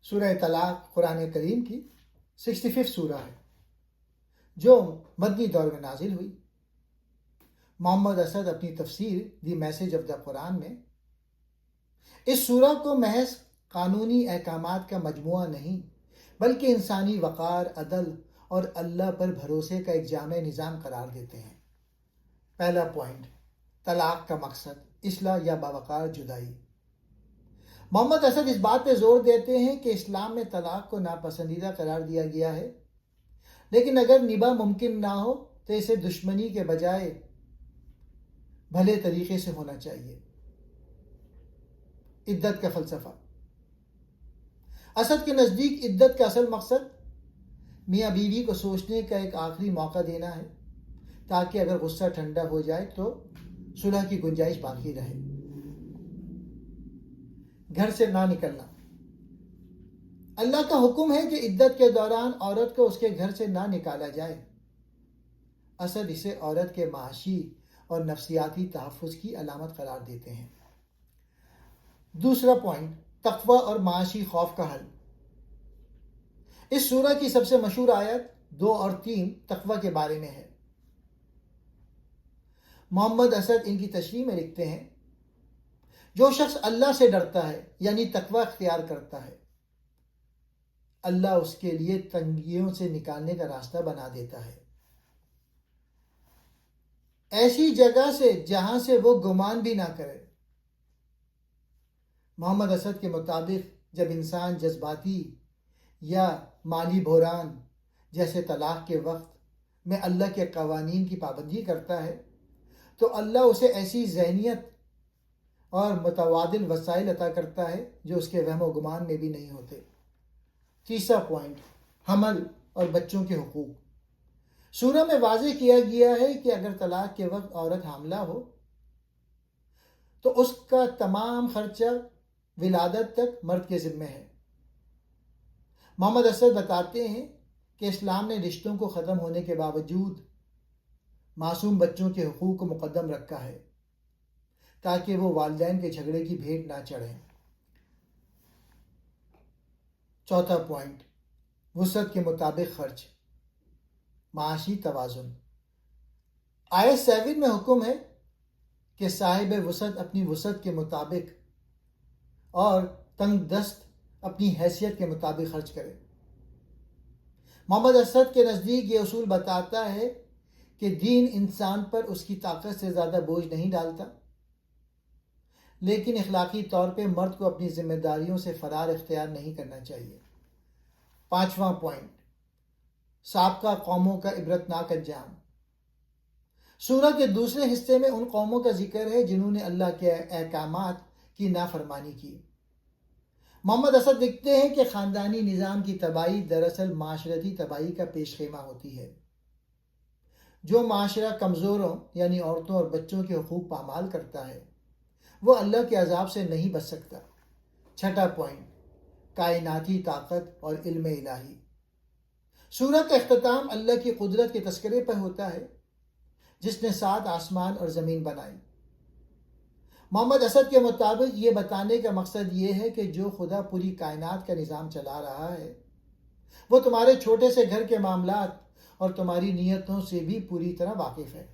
سورہ طلاق قرآن کریم کی 65 سورہ ہے جو مدنی دور میں نازل ہوئی۔ محمد اسد اپنی تفسیر دی میسج آف دا قرآن میں اس سورہ کو محض قانونی احکامات کا مجموعہ نہیں بلکہ انسانی وقار، عدل اور اللہ پر بھروسے کا ایک جامع نظام قرار دیتے ہیں۔ پہلا پوائنٹ، طلاق کا مقصد اصلاح یا باوقار جدائی۔ محمد اسد اس بات پہ زور دیتے ہیں کہ اسلام میں طلاق کو ناپسندیدہ قرار دیا گیا ہے، لیکن اگر نباہ ممکن نہ ہو تو اسے دشمنی کے بجائے بھلے طریقے سے ہونا چاہیے۔ عدت کا فلسفہ۔ اسد کے نزدیک عدت کا اصل مقصد میاں بیوی کو سوچنے کا ایک آخری موقع دینا ہے تاکہ اگر غصہ ٹھنڈا ہو جائے تو صلح کی گنجائش باقی رہے۔ گھر سے نہ نکلنا۔ اللہ کا حکم ہے کہ عدت کے دوران عورت کو اس کے گھر سے نہ نکالا جائے۔ اسد اسے عورت کے معاشی اور نفسیاتی تحفظ کی علامت قرار دیتے ہیں۔ دوسرا پوائنٹ، تقوی اور معاشی خوف کا حل۔ اس سورہ کی سب سے مشہور آیت 2 اور 3 تقوی کے بارے میں ہے۔ محمد اسد ان کی تشریح میں لکھتے ہیں، جو شخص اللہ سے ڈرتا ہے یعنی تقوی اختیار کرتا ہے، اللہ اس کے لیے تنگیوں سے نکالنے کا راستہ بنا دیتا ہے، ایسی جگہ سے جہاں سے وہ گمان بھی نہ کرے۔ محمد اسد کے مطابق جب انسان جذباتی یا مالی بحران جیسے طلاق کے وقت میں اللہ کے قوانین کی پابندی کرتا ہے تو اللہ اسے ایسی ذہنیت اور متبادل وسائل عطا کرتا ہے جو اس کے وہم و گمان میں بھی نہیں ہوتے۔ تیسرا پوائنٹ، حمل اور بچوں کے حقوق۔ سورہ میں واضح کیا گیا ہے کہ اگر طلاق کے وقت عورت حاملہ ہو تو اس کا تمام خرچہ ولادت تک مرد کے ذمہ ہے۔ محمد اسد بتاتے ہیں کہ اسلام نے رشتوں کو ختم ہونے کے باوجود معصوم بچوں کے حقوق کو مقدم رکھا ہے تاکہ وہ والدین کے جھگڑے کی بھیٹ نہ چڑھیں۔ چوتھا پوائنٹ، وسعت کے مطابق خرچ، معاشی توازن۔ آیت 7 میں حکم ہے کہ صاحب وسعت اپنی وسعت کے مطابق اور تنگ دست اپنی حیثیت کے مطابق خرچ کرے۔ محمد اسد کے نزدیک یہ اصول بتاتا ہے کہ دین انسان پر اس کی طاقت سے زیادہ بوجھ نہیں ڈالتا، لیکن اخلاقی طور پہ مرد کو اپنی ذمہ داریوں سے فرار اختیار نہیں کرنا چاہیے۔ پانچواں پوائنٹ، سابقہ قوموں کا عبرتناک انجام۔ سورہ کے دوسرے حصے میں ان قوموں کا ذکر ہے جنہوں نے اللہ کے احکامات کی نافرمانی کی۔ محمد اسد لکھتے ہیں کہ خاندانی نظام کی تباہی دراصل معاشرتی تباہی کا پیش خیمہ ہوتی ہے۔ جو معاشرہ کمزوروں یعنی عورتوں اور بچوں کے حقوق پامال کرتا ہے وہ اللہ کے عذاب سے نہیں بچ سکتا۔ چھٹا پوائنٹ، کائناتی طاقت اور علم الہی۔ سورہ کا اختتام اللہ کی قدرت کے تذکرے پر ہوتا ہے جس نے 7 آسمان اور زمین بنائی۔ محمد اسد کے مطابق یہ بتانے کا مقصد یہ ہے کہ جو خدا پوری کائنات کا نظام چلا رہا ہے وہ تمہارے چھوٹے سے گھر کے معاملات اور تمہاری نیتوں سے بھی پوری طرح واقف ہے۔